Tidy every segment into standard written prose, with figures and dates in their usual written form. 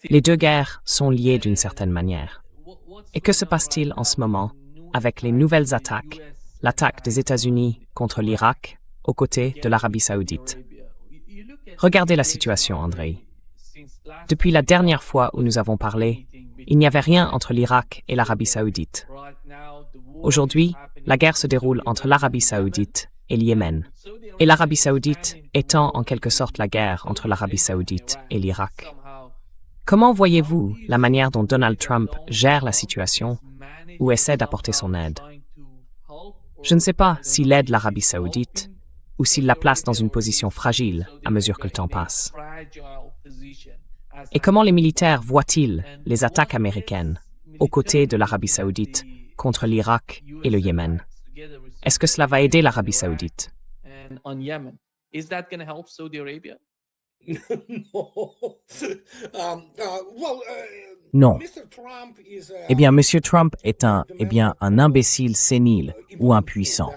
Les deux guerres sont liées d'une certaine manière. Et que se passe-t-il en ce moment avec les nouvelles attaques, l'attaque des États-Unis contre l'Irak aux côtés de l'Arabie saoudite? Regardez la situation, Andrei. Depuis la dernière fois où nous avons parlé, il n'y avait rien entre l'Irak et l'Arabie saoudite. Aujourd'hui, la guerre se déroule entre l'Arabie saoudite et le Yémen. Et l'Arabie saoudite étant en quelque sorte la guerre entre l'Arabie saoudite et l'Irak. Comment voyez-vous la manière dont Donald Trump gère la situation ou essaie d'apporter son aide? Je ne sais pas s'il aide l'Arabie saoudite ou s'il la place dans une position fragile à mesure que le temps passe. Et comment les militaires voient-ils les attaques américaines aux côtés de l'Arabie saoudite contre l'Irak et le Yémen? Est-ce que cela va aider l'Arabie saoudite? Non. Eh bien, M. Trump est un imbécile sénile ou impuissant.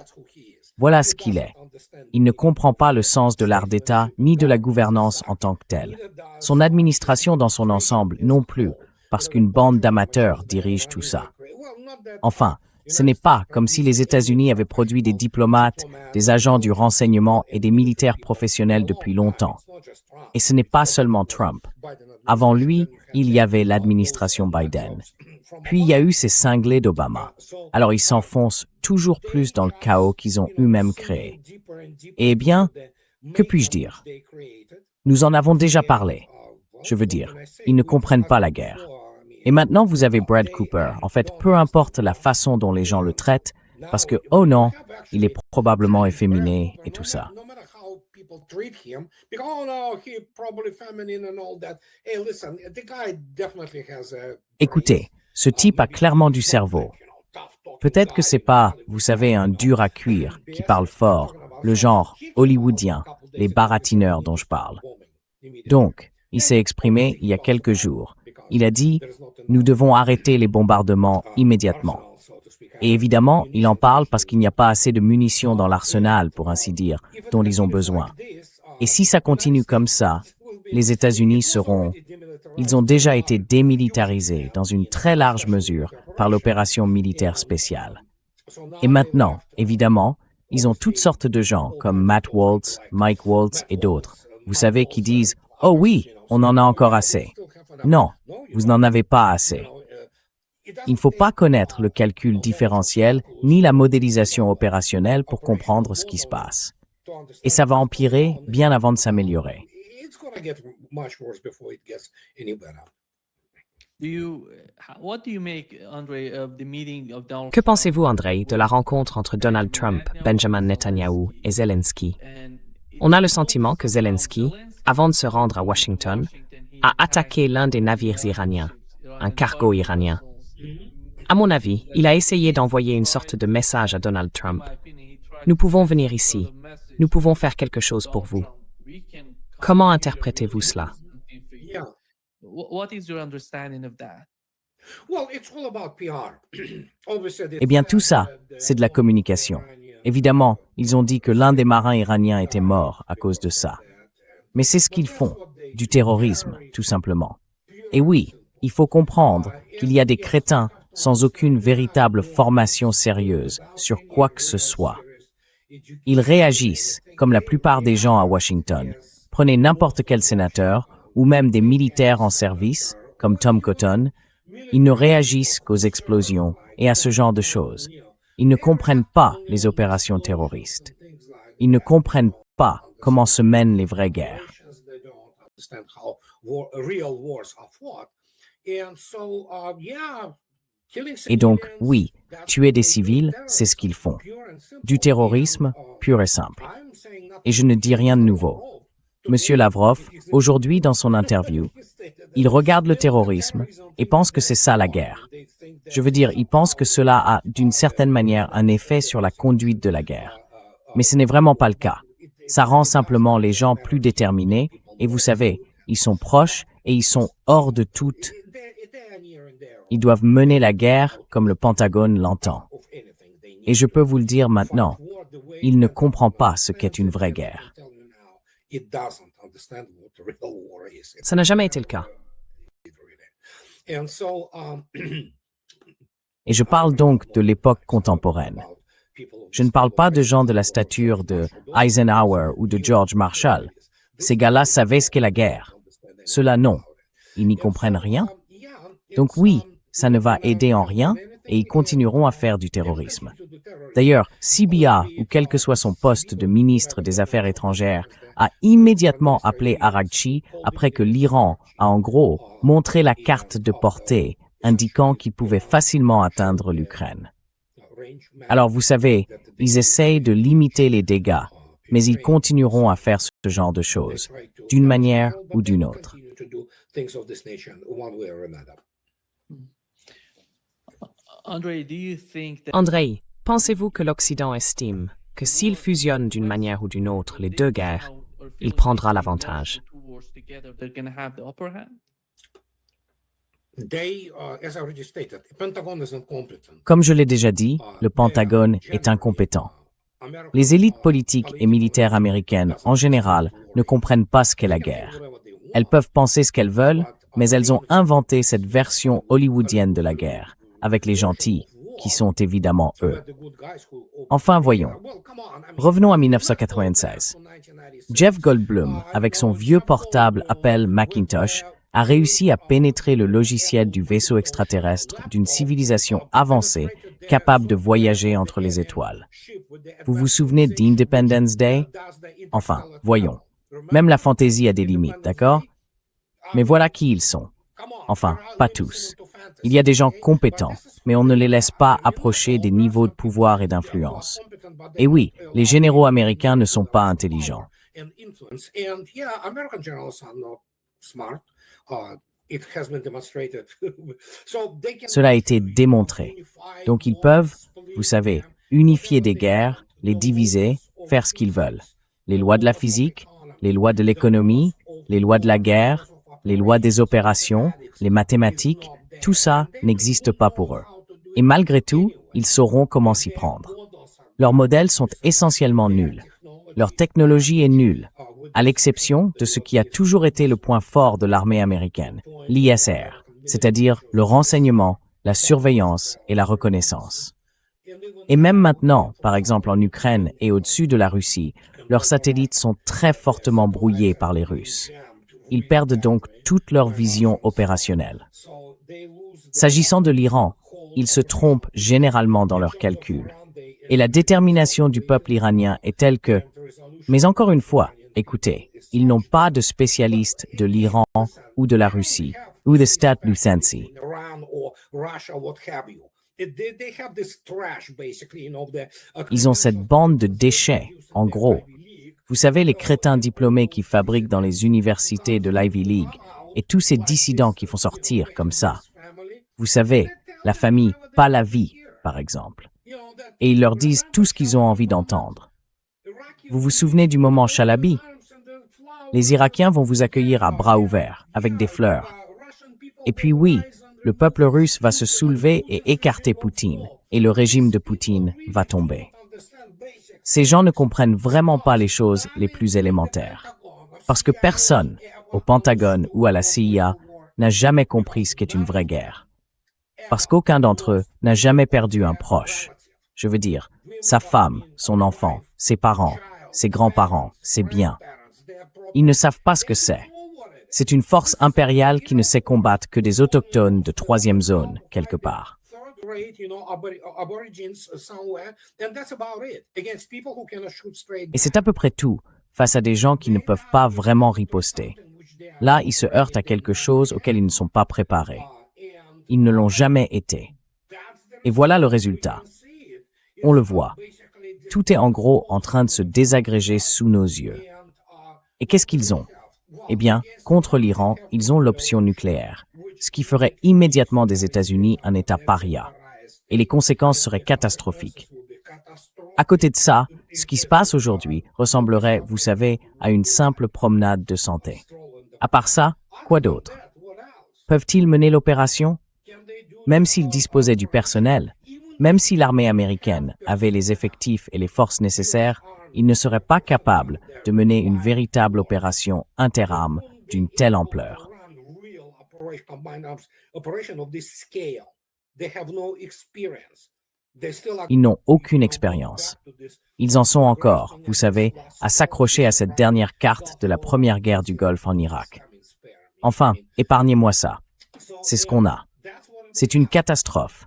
Voilà ce qu'il est. Il ne comprend pas le sens de l'art d'État ni de la gouvernance en tant que telle. Son administration dans son ensemble non plus, parce qu'une bande d'amateurs dirige tout ça. Enfin, ce n'est pas comme si les États-Unis avaient produit des diplomates, des agents du renseignement et des militaires professionnels depuis longtemps. Et ce n'est pas seulement Trump. Avant lui, il y avait l'administration Biden. Puis il y a eu ces cinglés d'Obama. Alors ils s'enfoncent toujours plus dans le chaos qu'ils ont eux-mêmes créé. Eh bien, que puis-je dire? Nous en avons déjà parlé. Je veux dire, ils ne comprennent pas la guerre. Et maintenant, vous avez Brad Cooper. En fait, peu importe la façon dont les gens le traitent, parce que, oh non, il est probablement efféminé et tout ça. Écoutez, ce type a clairement du cerveau. Peut-être que c'est pas, vous savez, un dur à cuire qui parle fort, le genre hollywoodien, les baratineurs dont je parle. Donc, il s'est exprimé il y a quelques jours. Il a dit « Nous devons arrêter les bombardements immédiatement ». Et évidemment, il en parle parce qu'il n'y a pas assez de munitions dans l'arsenal, pour ainsi dire, dont ils ont besoin. Et si ça continue comme ça, les États-Unis ils ont déjà été démilitarisés dans une très large mesure par l'opération militaire spéciale. Et maintenant, évidemment, ils ont toutes sortes de gens comme Matt Waltz, Mike Waltz et d'autres, vous savez, qui disent « Oh oui, on en a encore assez ». Non, vous n'en avez pas assez. Il ne faut pas connaître le calcul différentiel ni la modélisation opérationnelle pour comprendre ce qui se passe. Et ça va empirer bien avant de s'améliorer. Que pensez-vous, Andrei, de la rencontre entre Donald Trump, Benjamin Netanyahu et Zelensky? On a le sentiment que Zelensky, avant de se rendre à Washington, a attaqué l'un des navires iraniens, un cargo iranien. À mon avis, il a essayé d'envoyer une sorte de message à Donald Trump. Nous pouvons venir ici. Nous pouvons faire quelque chose pour vous. Comment interprétez-vous cela? Eh bien, tout ça, c'est de la communication. Évidemment, ils ont dit que l'un des marins iraniens était mort à cause de ça. Mais c'est ce qu'ils font, du terrorisme, tout simplement. Et oui, il faut comprendre qu'il y a des crétins sans aucune véritable formation sérieuse sur quoi que ce soit. Ils réagissent, comme la plupart des gens à Washington. Prenez n'importe quel sénateur, ou même des militaires en service, comme Tom Cotton, ils ne réagissent qu'aux explosions et à ce genre de choses. Ils ne comprennent pas les opérations terroristes. Ils ne comprennent pas comment se mènent les vraies guerres. Et donc, oui, tuer des civils, c'est ce qu'ils font. Du terrorisme, pur et simple. Et je ne dis rien de nouveau. Monsieur Lavrov, aujourd'hui dans son interview, il regarde le terrorisme et pense que c'est ça la guerre. Je veux dire, il pense que cela a, d'une certaine manière, un effet sur la conduite de la guerre. Mais ce n'est vraiment pas le cas. Ça rend simplement les gens plus déterminés, et vous savez, ils sont proches et ils sont hors de toute. Ils doivent mener la guerre comme le Pentagone l'entend. Et je peux vous le dire maintenant, il ne comprend pas ce qu'est une vraie guerre. Ça n'a jamais été le cas. Et je parle donc de l'époque contemporaine. Je ne parle pas de gens de la stature de Eisenhower ou de George Marshall. Ces gars-là savaient ce qu'est la guerre. Ceux-là, non. Ils n'y comprennent rien. Donc oui, ça ne va aider en rien et ils continueront à faire du terrorisme. D'ailleurs, Sibia, ou quel que soit son poste de ministre des Affaires étrangères, a immédiatement appelé Araghchi après que l'Iran a en gros montré la carte de portée indiquant qu'il pouvait facilement atteindre l'Ukraine. Alors vous savez, ils essayent de limiter les dégâts, mais ils continueront à faire ce genre de choses, d'une manière ou d'une autre. Andrei, pensez-vous que l'Occident estime que s'il fusionne d'une manière ou d'une autre les deux guerres, il prendra l'avantage? Comme je l'ai déjà dit, le Pentagone est incompétent. Les élites politiques et militaires américaines, en général, ne comprennent pas ce qu'est la guerre. Elles peuvent penser ce qu'elles veulent, mais elles ont inventé cette version hollywoodienne de la guerre, avec les gentils, qui sont évidemment eux. Enfin, voyons. Revenons à 1996. Jeff Goldblum, avec son vieux portable Apple Macintosh, a réussi à pénétrer le logiciel du vaisseau extraterrestre d'une civilisation avancée capable de voyager entre les étoiles. Vous vous souvenez d'Independence Day? Enfin, voyons. Même la fantaisie a des limites, d'accord? Mais voilà qui ils sont. Enfin, pas tous. Il y a des gens compétents, mais on ne les laisse pas approcher des niveaux de pouvoir et d'influence. Et oui, les généraux américains ne sont pas intelligents. Cela a été démontré. Donc ils peuvent, vous savez, unifier des guerres, les diviser, faire ce qu'ils veulent. Les lois de la physique, les lois de l'économie, les lois de la guerre, les lois des opérations, les mathématiques, tout ça n'existe pas pour eux. Et malgré tout, ils sauront comment s'y prendre. Leurs modèles sont essentiellement nuls. Leur technologie est nulle, à l'exception de ce qui a toujours été le point fort de l'armée américaine, l'ISR, c'est-à-dire le renseignement, la surveillance et la reconnaissance. Et même maintenant, par exemple en Ukraine et au-dessus de la Russie, leurs satellites sont très fortement brouillés par les Russes. Ils perdent donc toute leur vision opérationnelle. S'agissant de l'Iran, ils se trompent généralement dans leurs calculs. Et la détermination du peuple iranien est telle que... Mais encore une fois, écoutez, ils n'ont pas de spécialistes de l'Iran ou de la Russie ou de Stat Lucensi. Ils ont cette bande de déchets, en gros. Vous savez, les crétins diplômés qui fabriquent dans les universités de l'Ivy League et tous ces dissidents qui font sortir comme ça. Vous savez, la famille, pas la vie, par exemple. Et ils leur disent tout ce qu'ils ont envie d'entendre. Vous vous souvenez du moment Chalabi? Les Irakiens vont vous accueillir à bras ouverts, avec des fleurs. Et puis oui, le peuple russe va se soulever et écarter Poutine, et le régime de Poutine va tomber. Ces gens ne comprennent vraiment pas les choses les plus élémentaires. Parce que personne, au Pentagone ou à la CIA, n'a jamais compris ce qu'est une vraie guerre. Parce qu'aucun d'entre eux n'a jamais perdu un proche. Je veux dire, sa femme, son enfant, ses parents, ses grands-parents, ses biens. Ils ne savent pas ce que c'est. C'est une force impériale qui ne sait combattre que des autochtones de troisième zone, quelque part. Et c'est à peu près tout, face à des gens qui ne peuvent pas vraiment riposter. Là, ils se heurtent à quelque chose auquel ils ne sont pas préparés. Ils ne l'ont jamais été. Et voilà le résultat. On le voit. Tout est en gros en train de se désagréger sous nos yeux. Et qu'est-ce qu'ils ont? Eh bien, contre l'Iran, ils ont l'option nucléaire, ce qui ferait immédiatement des États-Unis un État paria. Et les conséquences seraient catastrophiques. À côté de ça, ce qui se passe aujourd'hui ressemblerait, vous savez, à une simple promenade de santé. À part ça, quoi d'autre? Peuvent-ils mener l'opération? Même s'ils disposaient du personnel, même si l'armée américaine avait les effectifs et les forces nécessaires, ils ne seraient pas capables de mener une véritable opération interarmes d'une telle ampleur. Ils n'ont aucune expérience. Ils en sont encore, vous savez, à s'accrocher à cette dernière carte de la première guerre du Golfe en Irak. Enfin, épargnez-moi ça. C'est ce qu'on a. C'est une catastrophe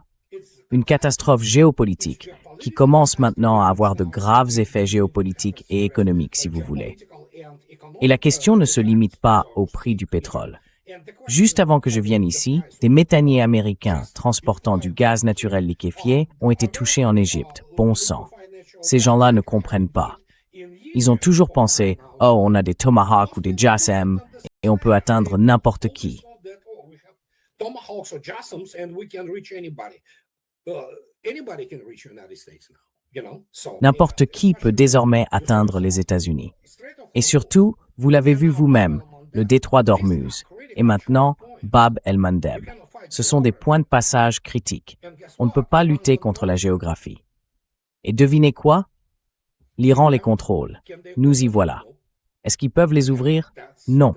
géopolitique qui commence maintenant à avoir de graves effets géopolitiques et économiques, si vous voulez. Et la question ne se limite pas au prix du pétrole. Juste avant que je vienne ici, des méthaniers américains transportant du gaz naturel liquéfié ont été touchés en Égypte. Bon sang. Ces gens-là ne comprennent pas. Ils ont toujours pensé « Oh, on a des Tomahawks ou des JASSM et on peut atteindre n'importe qui. » N'importe qui peut désormais atteindre les États-Unis. Et surtout, vous l'avez vu vous-même, le détroit d'Ormuz, et maintenant Bab el-Mandeb. Ce sont des points de passage critiques. On ne peut pas lutter contre la géographie. Et devinez quoi? L'Iran les contrôle. Nous y voilà. Est-ce qu'ils peuvent les ouvrir? Non.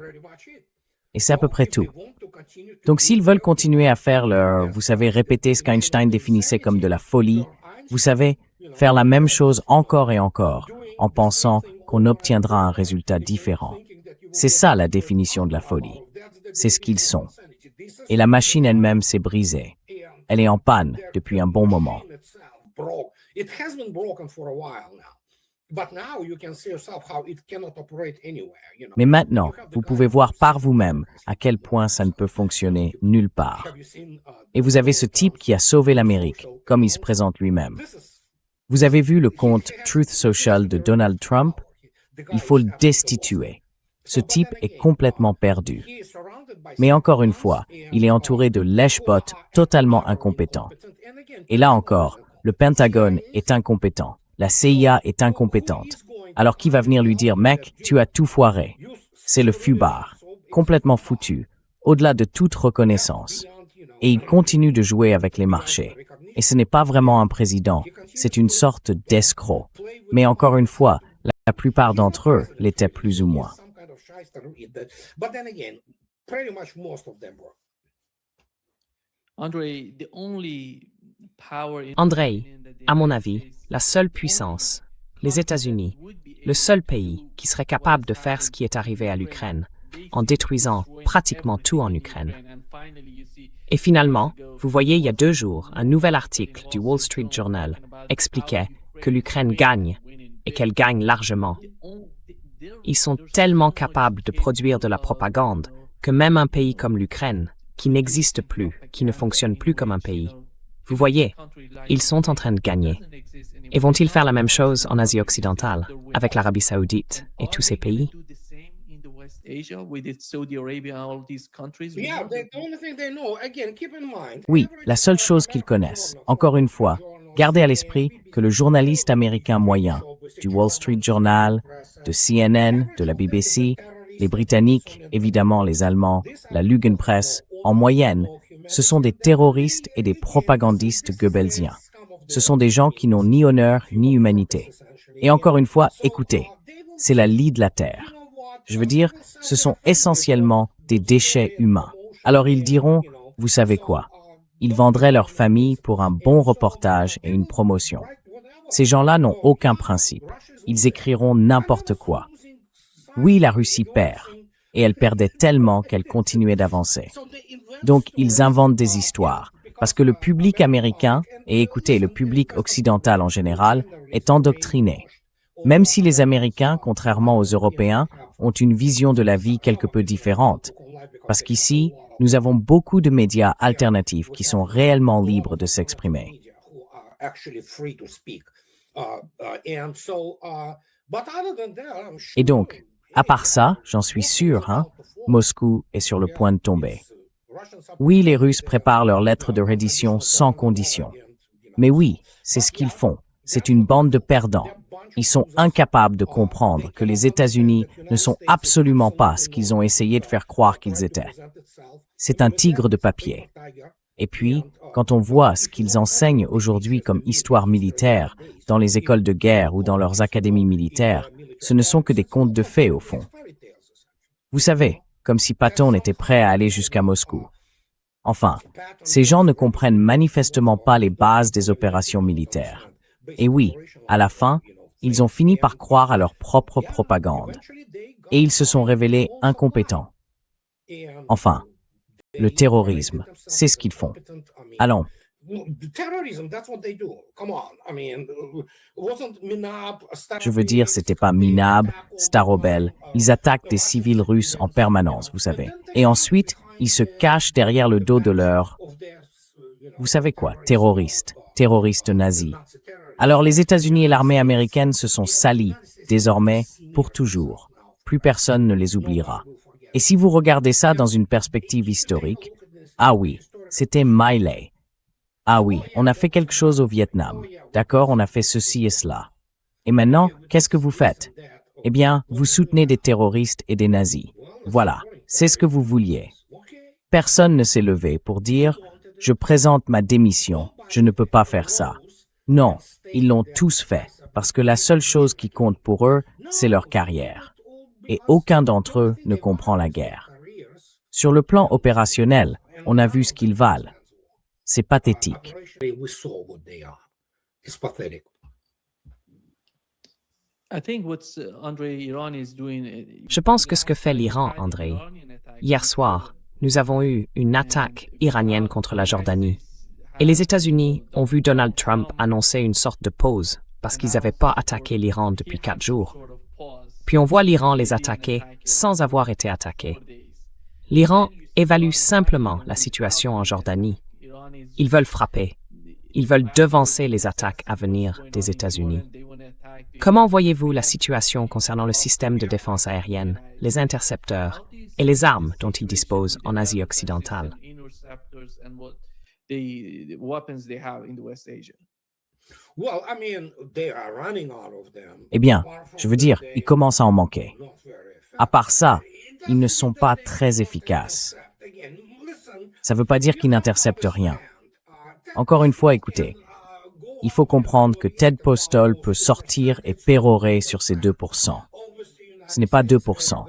Et c'est à peu près tout. Donc s'ils veulent continuer à faire leur, vous savez, répéter ce qu'Einstein définissait comme de la folie, vous savez, faire la même chose encore et encore, en pensant qu'on obtiendra un résultat différent. C'est ça la définition de la folie. C'est ce qu'ils sont. Et la machine elle-même s'est brisée. Elle est en panne depuis un bon moment. Mais maintenant, vous pouvez voir par vous-même à quel point ça ne peut fonctionner nulle part. Et vous avez ce type qui a sauvé l'Amérique, comme il se présente lui-même. Vous avez vu le compte Truth Social de Donald Trump? Il faut le destituer. Ce type est complètement perdu. Mais encore une fois, il est entouré de lèche-bottes totalement incompétents. Et là encore, le Pentagone est incompétent. La CIA est incompétente. Alors qui va venir lui dire « Mec, tu as tout foiré ». C'est le fubard, complètement foutu, au-delà de toute reconnaissance. Et il continue de jouer avec les marchés. Et ce n'est pas vraiment un président, c'est une sorte d'escroc. Mais encore une fois, la plupart d'entre eux l'étaient plus ou moins. Andrei, à mon avis, la seule puissance, les États-Unis, le seul pays qui serait capable de faire ce qui est arrivé à l'Ukraine, en détruisant pratiquement tout en Ukraine. Et finalement, vous voyez, il y a 2 jours, un nouvel article du Wall Street Journal expliquait que l'Ukraine gagne et qu'elle gagne largement. Ils sont tellement capables de produire de la propagande que même un pays comme l'Ukraine, qui n'existe plus, qui ne fonctionne plus comme un pays, vous voyez, ils sont en train de gagner. Et vont-ils faire la même chose en Asie occidentale, avec l'Arabie Saoudite et tous ces pays? Oui, la seule chose qu'ils connaissent. Encore une fois, gardez à l'esprit que le journaliste américain moyen, du Wall Street Journal, de CNN, de la BBC, les Britanniques, évidemment les Allemands, la Lügenpresse, en moyenne, ce sont des terroristes et des propagandistes goebbelsiens. Ce sont des gens qui n'ont ni honneur ni humanité. Et encore une fois, écoutez, c'est la lie de la Terre. Je veux dire, ce sont essentiellement des déchets humains. Alors ils diront, vous savez quoi? Ils vendraient leur famille pour un bon reportage et une promotion. Ces gens-là n'ont aucun principe. Ils écriront n'importe quoi. Oui, la Russie perd. Et elle perdait tellement qu'elle continuait d'avancer. Donc, ils inventent des histoires, parce que le public américain, et écoutez, le public occidental en général, est endoctriné. Même si les Américains, contrairement aux Européens, ont une vision de la vie quelque peu différente. Parce qu'ici, nous avons beaucoup de médias alternatifs qui sont réellement libres de s'exprimer. Et donc, à part ça, j'en suis sûr, Moscou est sur le point de tomber. Oui, les Russes préparent leur lettre de reddition sans condition. Mais oui, c'est ce qu'ils font. C'est une bande de perdants. Ils sont incapables de comprendre que les États-Unis ne sont absolument pas ce qu'ils ont essayé de faire croire qu'ils étaient. C'est un tigre de papier. Et puis, quand on voit ce qu'ils enseignent aujourd'hui comme histoire militaire dans les écoles de guerre ou dans leurs académies militaires, ce ne sont que des contes de fées au fond. Vous savez, comme si Patton était prêt à aller jusqu'à Moscou. Enfin, ces gens ne comprennent manifestement pas les bases des opérations militaires. Et oui, à la fin, ils ont fini par croire à leur propre propagande. Et ils se sont révélés incompétents. Enfin, le terrorisme, c'est ce qu'ils font. Allons. Je veux dire, c'était pas Minab, Starobel. Ils attaquent des civils russes en permanence, vous savez. Et ensuite, ils se cachent derrière le dos de leurs... Vous savez quoi, terroristes nazis. Alors les États-Unis et l'armée américaine se sont salis, désormais, pour toujours. Plus personne ne les oubliera. Et si vous regardez ça dans une perspective historique, ah oui, c'était Miley. Ah oui, on a fait quelque chose au Vietnam. D'accord, on a fait ceci et cela. Et maintenant, qu'est-ce que vous faites? Eh bien, vous soutenez des terroristes et des nazis. Voilà, c'est ce que vous vouliez. Personne ne s'est levé pour dire « Je présente ma démission, je ne peux pas faire ça ». Non, ils l'ont tous fait, parce que la seule chose qui compte pour eux, c'est leur carrière. Et aucun d'entre eux ne comprend la guerre. Sur le plan opérationnel, on a vu ce qu'ils valent. C'est pathétique. Je pense que ce que fait l'Iran, André, hier soir, nous avons eu une attaque iranienne contre la Jordanie. Et les États-Unis ont vu Donald Trump annoncer une sorte de pause parce qu'ils n'avaient pas attaqué l'Iran depuis 4 jours. Puis on voit l'Iran les attaquer sans avoir été attaqué. L'Iran évalue simplement la situation en Jordanie. Ils veulent frapper. Ils veulent devancer les attaques à venir des États-Unis. Comment voyez-vous la situation concernant le système de défense aérienne, les intercepteurs et les armes dont ils disposent en Asie occidentale? Eh bien, je veux dire, ils commencent à en manquer. À part ça, ils ne sont pas très efficaces. Ça ne veut pas dire qu'ils n'interceptent rien. Encore une fois, écoutez, il faut comprendre que Ted Postol peut sortir et pérorer sur ces 2%. Ce n'est pas 2%.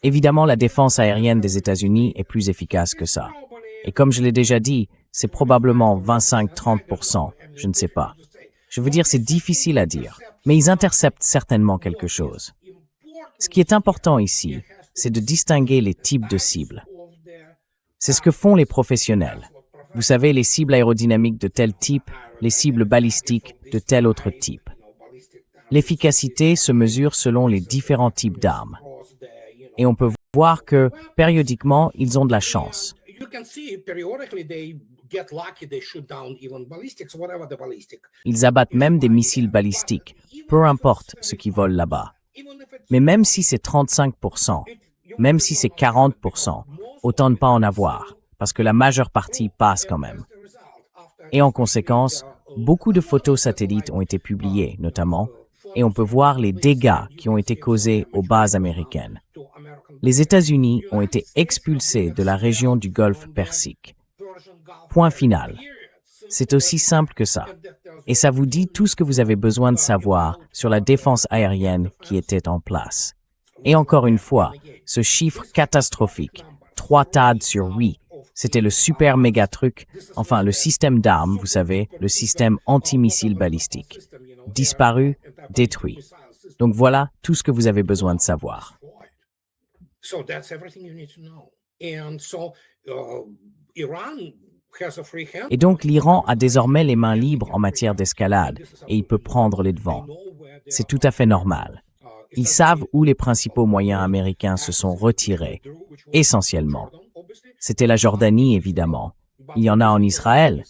Évidemment, la défense aérienne des États-Unis est plus efficace que ça. Et comme je l'ai déjà dit, c'est probablement 25-30%, je ne sais pas. Je veux dire, c'est difficile à dire, mais ils interceptent certainement quelque chose. Ce qui est important ici, c'est de distinguer les types de cibles. C'est ce que font les professionnels. Vous savez, les cibles aérodynamiques de tel type, les cibles balistiques de tel autre type. L'efficacité se mesure selon les différents types d'armes. Et on peut voir que, périodiquement, ils ont de la chance. Ils abattent même des missiles balistiques, peu importe ce qui vole là-bas. Mais même si c'est 35%, même si c'est 40%, autant ne pas en avoir, parce que la majeure partie passe quand même. Et en conséquence, beaucoup de photos satellites ont été publiées, notamment, et on peut voir les dégâts qui ont été causés aux bases américaines. Les États-Unis ont été expulsés de la région du Golfe Persique. Point final. C'est aussi simple que ça. Et ça vous dit tout ce que vous avez besoin de savoir sur la défense aérienne qui était en place. Et encore une fois, ce chiffre catastrophique, 3 THAAD sur 8, c'était le super méga truc, enfin le système d'armes, vous savez, le système antimissile balistique. Disparu, détruit. Donc voilà tout ce que vous avez besoin de savoir. Et donc l'Iran a désormais les mains libres en matière d'escalade et il peut prendre les devants. C'est tout à fait normal. Ils savent où les principaux moyens américains se sont retirés, essentiellement. C'était la Jordanie, évidemment. Il y en a en Israël.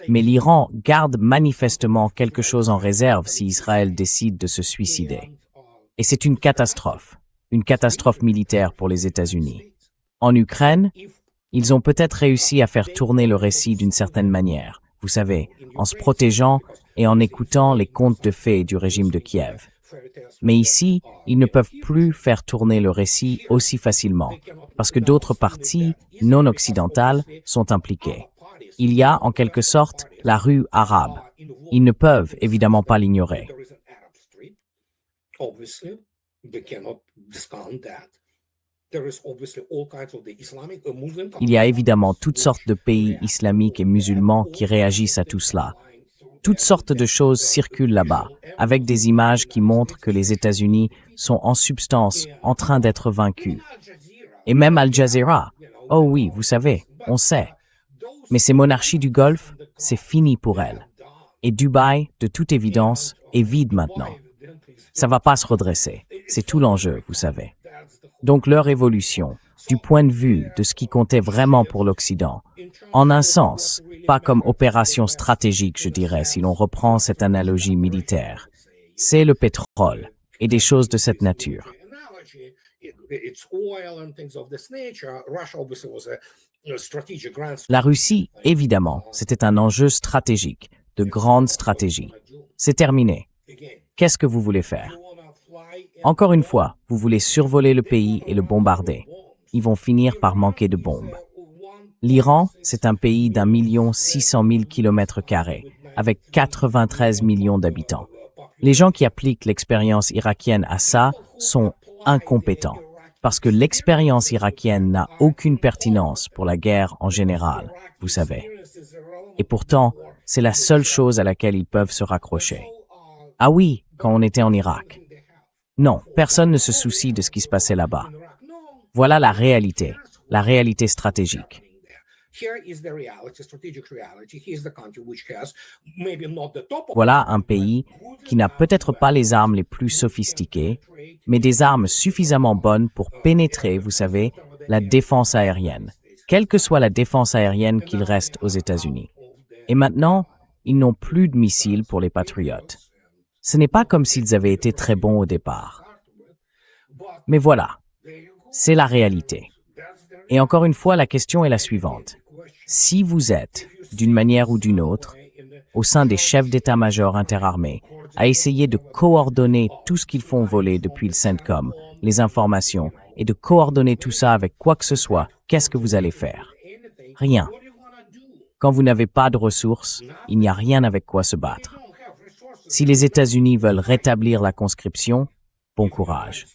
Mais l'Iran garde manifestement quelque chose en réserve si Israël décide de se suicider. Et c'est une catastrophe militaire pour les États-Unis. En Ukraine, ils ont peut-être réussi à faire tourner le récit d'une certaine manière, vous savez, en se protégeant et en écoutant les contes de fées du régime de Kiev. Mais ici, ils ne peuvent plus faire tourner le récit aussi facilement, parce que d'autres parties non occidentales sont impliquées. Il y a, en quelque sorte, la rue arabe. Ils ne peuvent évidemment pas l'ignorer. Il y a évidemment toutes sortes de pays islamiques et musulmans qui réagissent à tout cela. Toutes sortes de choses circulent là-bas, avec des images qui montrent que les États-Unis sont en substance en train d'être vaincus. Et même Al Jazeera. Oh oui, vous savez, on sait. Mais ces monarchies du Golfe, c'est fini pour elles. Et Dubaï, de toute évidence, est vide maintenant. Ça va pas se redresser. C'est tout l'enjeu, vous savez. Donc leur évolution, du point de vue de ce qui comptait vraiment pour l'Occident, en un sens, pas comme opération stratégique, je dirais, si l'on reprend cette analogie militaire, c'est le pétrole et des choses de cette nature. La Russie, évidemment, c'était un enjeu stratégique, de grande stratégie. C'est terminé. Qu'est-ce que vous voulez faire? Encore une fois, vous voulez survoler le pays et le bombarder. Ils vont finir par manquer de bombes. L'Iran, c'est un pays d'1,6 million km², avec 93 millions d'habitants. Les gens qui appliquent l'expérience irakienne à ça sont incompétents, parce que l'expérience irakienne n'a aucune pertinence pour la guerre en général, vous savez. Et pourtant, c'est la seule chose à laquelle ils peuvent se raccrocher. Ah oui, quand on était en Irak. Non, personne ne se soucie de ce qui se passait là-bas. Voilà la réalité stratégique. Voilà un pays qui n'a peut-être pas les armes les plus sophistiquées, mais des armes suffisamment bonnes pour pénétrer, vous savez, la défense aérienne, quelle que soit la défense aérienne qu'il reste aux États-Unis. Et maintenant, ils n'ont plus de missiles pour les patriotes. Ce n'est pas comme s'ils avaient été très bons au départ. Mais voilà, c'est la réalité. Et encore une fois, la question est la suivante. Si vous êtes, d'une manière ou d'une autre, au sein des chefs d'état-major interarmés, à essayer de coordonner tout ce qu'ils font voler depuis le CENTCOM, les informations, et de coordonner tout ça avec quoi que ce soit, qu'est-ce que vous allez faire? Rien. Quand vous n'avez pas de ressources, il n'y a rien avec quoi se battre. Si les États-Unis veulent rétablir la conscription, bon courage.